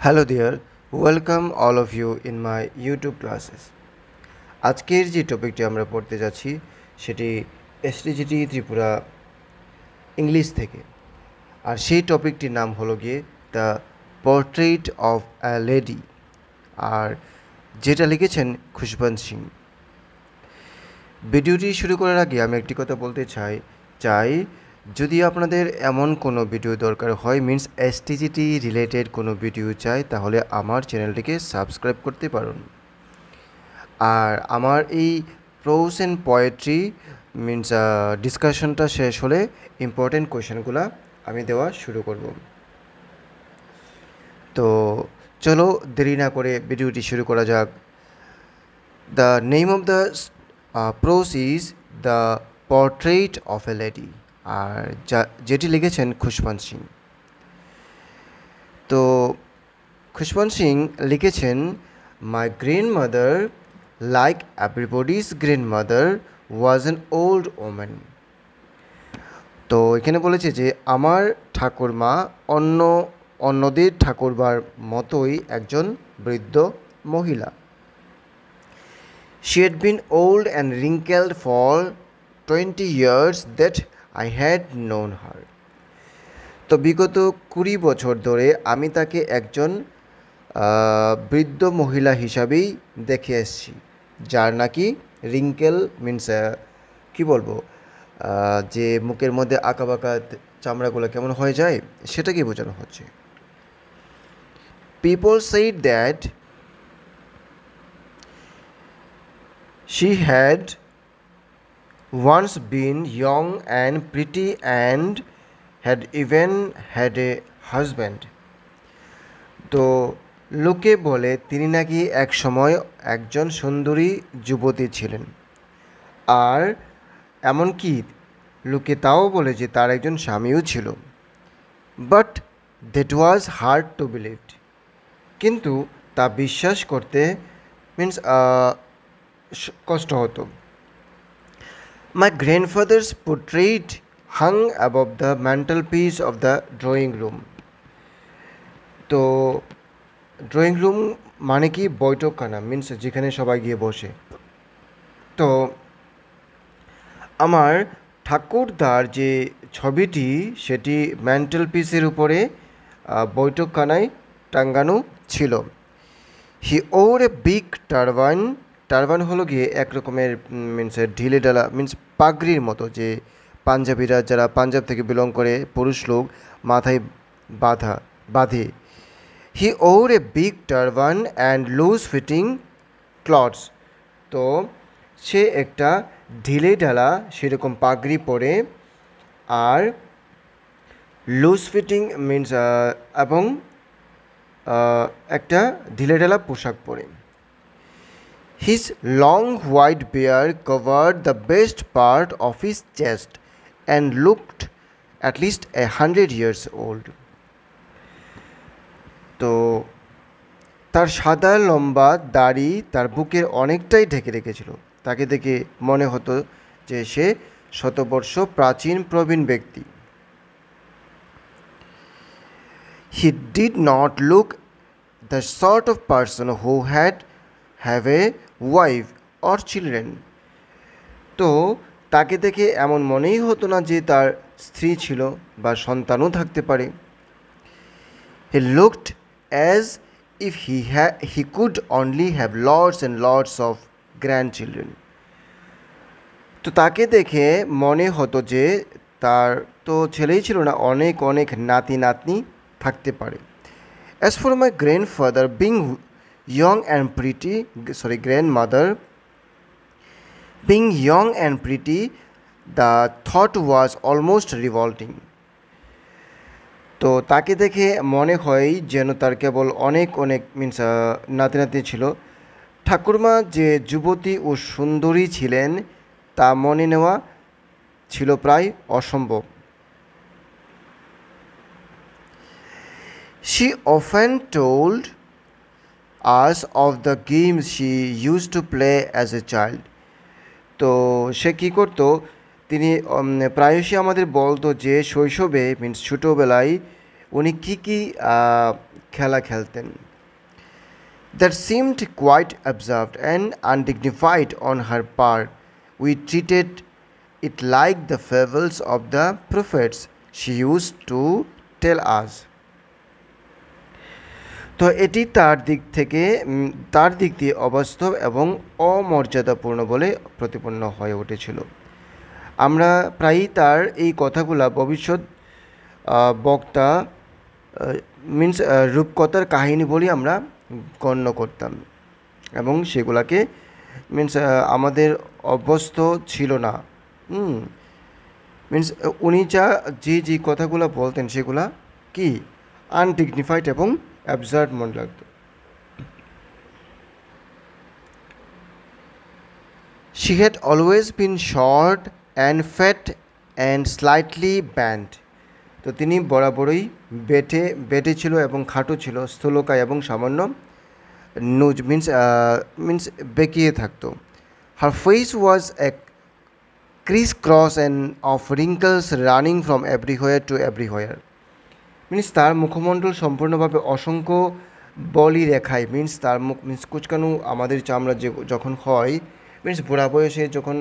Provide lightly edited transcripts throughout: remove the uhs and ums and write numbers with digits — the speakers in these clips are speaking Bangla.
Hello there, welcome all of you in my YouTube classes. আজকের যে টপিকটি আমরা পড়তে যাচ্ছি সেটি STGT ত্রিপুরা ইংলিশ থেকে। আর সেই টপিকটির নাম হলো গিয়ে the portrait of a lady, আর যেটা লিখেছেন খুশবন্ত সিং। ভিডিওটি শুরু করার আগে আমি একটি কথা বলতে চাই যদি আপনাদের এমন কোনো ভিডিও দরকার হয়, মিন্স STGT রিলেটেড কোনো ভিডিও চাই, তাহলে আমার চ্যানেলটিকে সাবস্ক্রাইব করতে পারেন। আর আমার এই প্রোজ অ্যান্ড পোয়েট্রি মিন্স ডিসকাশনটা শেষ হলে ইম্পর্টেন্ট কোয়েশনগুলো আমি দেওয়া শুরু করব। তো চলো দেরি না করে ভিডিওটি শুরু করা যাক। The name of the prose is the portrait of a lady, আর যেটি লিখেছেন খুশবন্ত সিং। তো খুশবন্ত সিং লিখেছেন, my grandmother like everybody's grandmother was an old woman. তো এখানে বলেছে যে আমার ঠাকুরমা অন্যদের ঠাকুরবার মতোই একজন বৃদ্ধ মহিলা। She had been old and wrinkled for 20 years that I had known her. তো বিগত 20 বছর ধরে আমি তাকে একজন বৃদ্ধ মহিলা হিসাবেই দেখে এসেছি, যার নাকি রিঙ্কেল মিন্স কী বলবো, যে মুখের মধ্যে আঁকা বাঁকা চামড়াগুলো কেমন হয়ে যায় সেটাকে বোঝানো হচ্ছে। People said that she had once been young and pretty and had even had a husband. তো লোকে বলে তিনি নাকি এক সময় একজন সুন্দরী যুবতী ছিলেন, আর এমনকি লোকে তাও বলে যে তার একজন স্বামীও ছিল। But that was hard to believe, কিন্তু তা বিশ্বাস করতে মিন্স কষ্ট হতো। My grandfather's portrait hung above the mantelpiece of the drawing room. তো ড্রয়িং রুম মানে কি বৈঠকখানা, মিন্স যেখানে সবাই গিয়ে বসে। তো আমার ঠাকুরদার যে ছবিটি সেটি ম্যান্টেলপিসের উপরে বৈঠকখানায় টাঙ্গানো ছিল। হি wore a big turban. Turban হলো গিয়ে এক রকমের মিন্স ঢিলে ডালা মিন্স পাগড়ির মতো, যে পাঞ্জাবিরা যারা পাঞ্জাব থেকে বিলং করে পুরুষ লোক মাথায় বাঁধে। He wore a big turban and loose fitting clothes. তো সে একটা ঢিলে ডালা সেরকম পাগড়ি পরে আর লুজ ফিটিং মিন্স এবং একটা ঢিলে ডালা পোশাক পরে। His long white beard covered the best part of his chest and looked at least 100 years old. তো তার সাদা লম্বা দাড়ি তার বুকের অনেকটাই ঢেকে রেখেছিল। তাকে দেখে মনে হতো যে সে শতবর্ষ প্রাচীন প্রবীণ ব্যক্তি। He did not look the sort of person who have a wife or children. তো তাকে দেখে এমন মনেই হতো না যে তার স্ত্রী ছিল বা সন্তানও থাকতে পারে। He looked as if he could only have lots and lots of grandchildren. তো তাকে দেখে মনে হতো যে তার তো ছেলেই ছিল না, অনেক অনেক নাতি নাতনি থাকতে পারে। As for my grandfather being young and pretty, grandmother being young and pretty, the thought was almost revolting. তো তাকে দেখে মনে হয় যেন তার কেবল অনেক অনেক মিন্স নাতি নাতি ছিল। ঠাকুরমা যে যুবতী ও সুন্দরী ছিলেন তা মনে নেওয়া ছিল প্রায় অসম্ভব। She often told us of the games she used to play as a child. তো সে কী করতো, তিনি প্রায়শই আমাদের বলতো যে শৈশবে মিন্স ছোটোবেলায় উনি কী কী খেলা খেলতেন। That seemed quite absurd and undignified on her part. We treated it like the fables of the prophets she used to tell us. তো এটি তার দিক দিয়ে অবাস্তব এবং অমর্যাদাপূর্ণ বলে প্রতিপন্ন হয়ে উঠেছিল। আমরা প্রায়ই তার এই কথাগুলা ভবিষ্যৎ বক্তা মিন্স রূপকথার কাহিনী বলি আমরা গণ্য করতাম এবং সেগুলাকে মিন্স আমাদের অভ্যস্ত ছিল না। মিন্স উনি যে কথাগুলো বলতেন সেগুলা কি আনডিগনিফাইড এবং অ্যাবসার্ড মনে লাগতো। She had always been short and fat and slightly bent. তো তিনি বরাবরই বেটে ছিল এবং খাটো ছিল, স্থূলকায় এবং সামান্য নুজ মিন্স বেঁকিয়ে থাকতো। Her face was a criss-cross and of wrinkles running from everywhere to everywhere. Means তার মুখমণ্ডল সম্পূর্ণভাবে অসংখ্য বলি রেখায়, মিন্স তার মুখ মিন্স কুচকানো আমাদের চামড়া যখন হয়, মিন্স বুড়া বয়সে যখন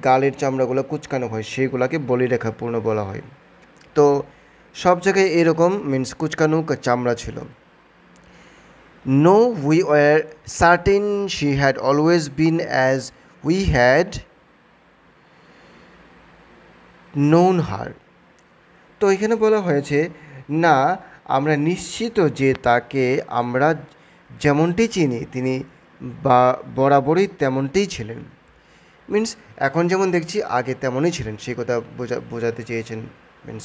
গালের চামড়াগুলো কুচকানো হয় সেইগুলোকে বলি রেখা পূর্ণ বলা হয়। তো সব জায়গায় এরকম মিন্স কুচকানো চামড়া ছিল। No, we were certain she had always been as we had known her. তো এখানে বলা হয়েছে না, আমরা নিশ্চিত যে তাকে আমরা যেমনটি চিনি তিনি বরাবরই তেমনটিই ছিলেন। মিন্স এখন যেমন দেখছি আগে তেমনই ছিলেন, সেই কথা বোঝাতে চেয়েছেন means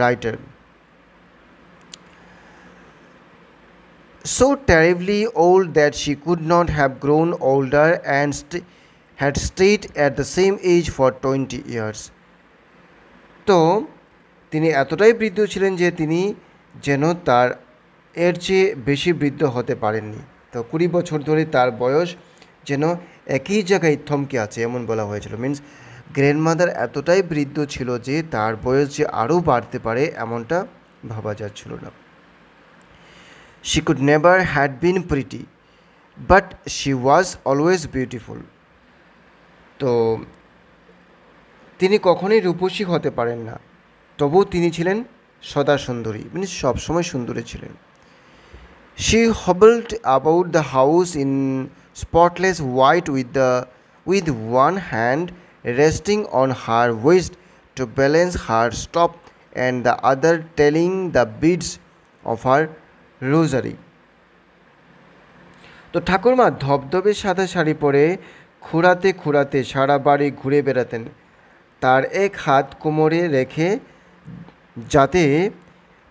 writer. So terribly old that she could not have grown older and had stayed at the same age for 20 years. তো তিনি এতটাই বৃদ্ধ ছিলেন যে তিনি যেন তার এর চেয়ে বেশি বৃদ্ধ হতে পারেননি। তো 20 বছর ধরে তার বয়স যেন একই জায়গায় থমকে আছে এমন বলা হয়েছিল। মিন্স গ্র্যান্ডমাদার এতটাই বৃদ্ধ ছিল যে তার বয়স যে আরও বাড়তে পারে এমনটা ভাবা যাচ্ছিল না। She could never had been pretty, but she was always beautiful. তো তিনি কখনোই রূপসী হতে পারেন না, তবুও তিনি ছিলেন সদা সুন্দরী, মানে সবসময় সুন্দরী ছিলেন। She hobbled about the house in spotless white with one hand resting on her waist to balance her stop and the other telling the beads of her rosary. তো ঠাকুরমা ধবধবে সাদা শাড়ি পরে খুঁড়াতে সারা বাড়ি ঘুরে বেড়াতেন, তার এক হাত কোমরে রেখে যাতে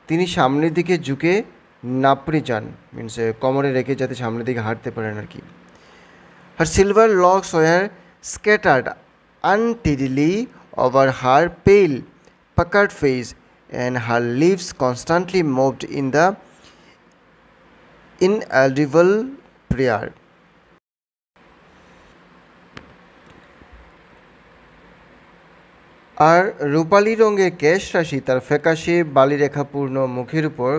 তিনি সামনের দিকে ঝুঁকে নাপড়ে যান, মিনস কোমরে রেখে যাতে সামনের দিকে হাঁটতে পারেন আর কি। Her silver locks were scattered untidily over her pale, puckered face, and her lips constantly moved in the inaudible prayer. আর রূপালী রঙের কেশ রাশি তার ফ্যাকাশে বালিরেখাপূর্ণ মুখের উপর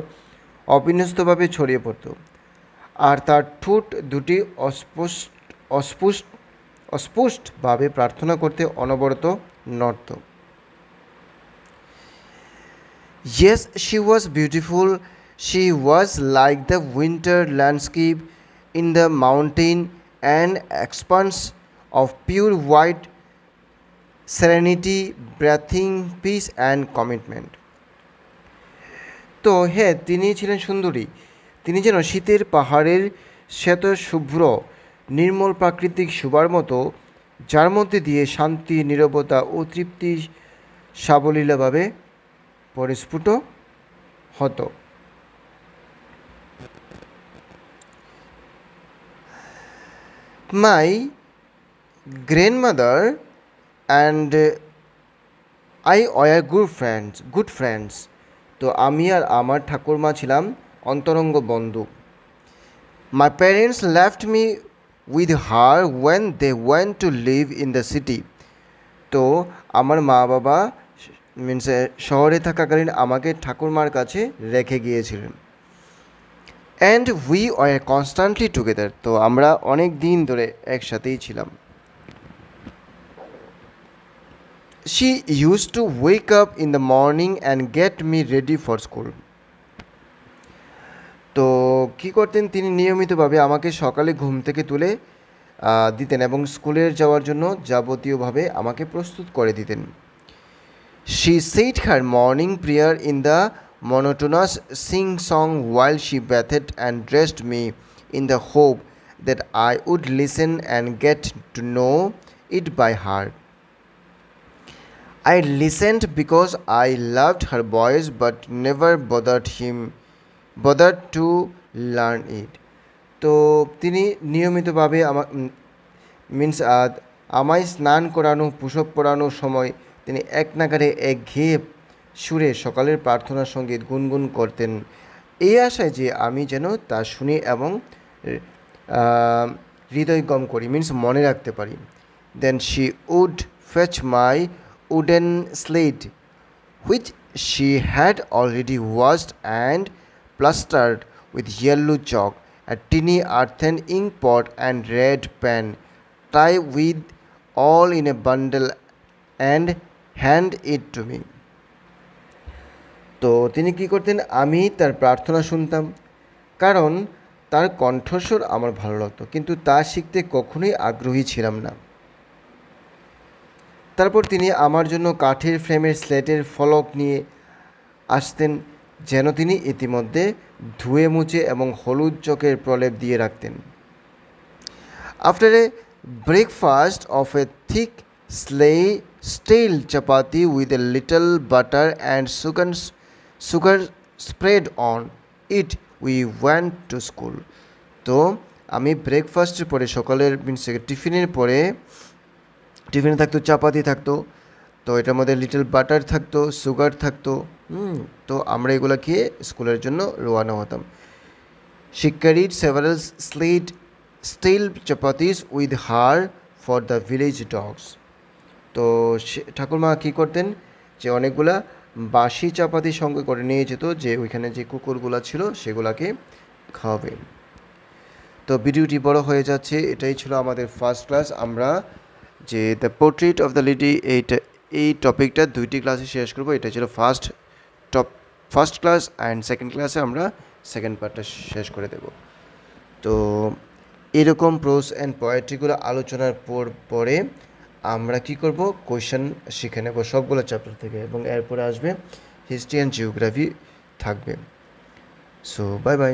অবিন্যস্তভাবে ছড়িয়ে পড়ত, আর তার ঠোঁট দুটি অস্পষ্টভাবে প্রার্থনা করতে অনবরত নড়ত। Yes, she was beautiful. She was like the winter landscape in the mountain, an expanse of pure white serenity, breathing peace and commitment. তো হ্যাঁ, তিনি ছিলেন সুন্দরী, তিনি যেন শীতের পাহাড়ের শ্বেত শুভ্র নির্মল প্রাকৃতিক শোভার মতো, যার মধ্যে দিয়ে শান্তি, নীরবতা ও তৃপ্তি সাবলীলভাবে পরিস্ফুট হতো। My grandmother and I were good friends. তো আমি আর আমার ঠাকুরমা ছিলাম অন্তরঙ্গ বন্ধু। My parents left me with her when they went to live in the city. তো আমার মা বাবা মিনস শহরে থাকাকালীন আমাকে ঠাকুরমার কাছে রেখে গিয়েছিলেন। And we are constantly together, তো আমরা অনেক দিন ধরে একসাথেই ছিলাম। She use to wake up in the morning and get me ready for school. তো কী করতেন, তিনি নিয়মিতভাবে আমাকে সকালে ঘুম থেকে তুলে দিতেন এবং স্কুলের যাওয়ার জন্য যাবতীয়ভাবে আমাকে প্রস্তুত করে দিতেন। She said her morning prayer in the monotonous sing-song while she bathed and dressed me in the hope that I would listen and get to know it by heart. I listened because I loved her voice but never bothered to learn it. তো তিনি নিয়মিতভাবে আমায় স্নান করানো, পুষপ পড়ানোর সময় তিনি এক নাগারে একঘেয়ে সুরে সকালের প্রার্থনার সঙ্গীত গুনগুন করতেন, এই আশায় যে আমি যেন তা শুনি এবং হৃদয়ঙ্গম করি, মনে রাখতে পারি। Then she would fetch my wooden slate which she had already washed and plastered with yellow chalk, a tiny earthen ink pot and red pen, tie with all in a bundle and hand it to me. তো তিনি কী করতেন, আমি তার প্রার্থনা শুনতাম কারণ তার কণ্ঠস্বর আমার ভালো লাগতো, কিন্তু তা শিখতে কখনোই আগ্রহী ছিলাম না। তারপর তিনি আমার জন্য কাঠের ফ্রেমের স্লেটের ফলক নিয়ে আসতেন, যেন তিনি ইতিমধ্যে ধুয়ে মুছে এবং হলুদ চকের প্রলেপ দিয়ে রাখতেন। After a breakfast of A thick stale chapati with a little butter and sugar spread on it, we went to school. তো আমি ব্রেকফাস্টের পরে সকালের টিফিনের পরে টিফিনে থাকতো চাপাতি থাকতো, তো এটার মধ্যে লিটল বাটার থাকতো, সুগার থাকতো, তো আমরা এগুলো খেয়ে স্কুলের জন্য রওনা হতাম। She carried several stale chapatis with her for the village dogs. তো ঠাকুরমা কী করতেন, যে অনেকগুলা বাসি চাপাতি সঙ্গে করে নিয়ে যেত, যে ওইখানে যে কুকুরগুলো ছিল সেগুলাকে খাওয়াবে। তো ভিডিওটি বড় হয়ে যাচ্ছে, এটাই ছিল আমাদের ফার্স্ট ক্লাস। আমরা যে the portrait of the lady এই টপিকটা 2টি ক্লাসে শেষ করবো। এটা ছিল ফার্স্ট ক্লাস, অ্যান্ড সেকেন্ড ক্লাসে আমরা সেকেন্ড পার্টটা শেষ করে দেব। তো এরকম প্রোজ অ্যান্ড পোয়েট্রিগুলো আলোচনার পরে আমরা কি করব, কোয়েশ্চেন শিখে নেব সবগুলো চ্যাপ্টার থেকে, এবং এরপরে আসবে হিস্ট্রি অ্যান্ড জিওগ্রাফি থাকবে। So bye bye.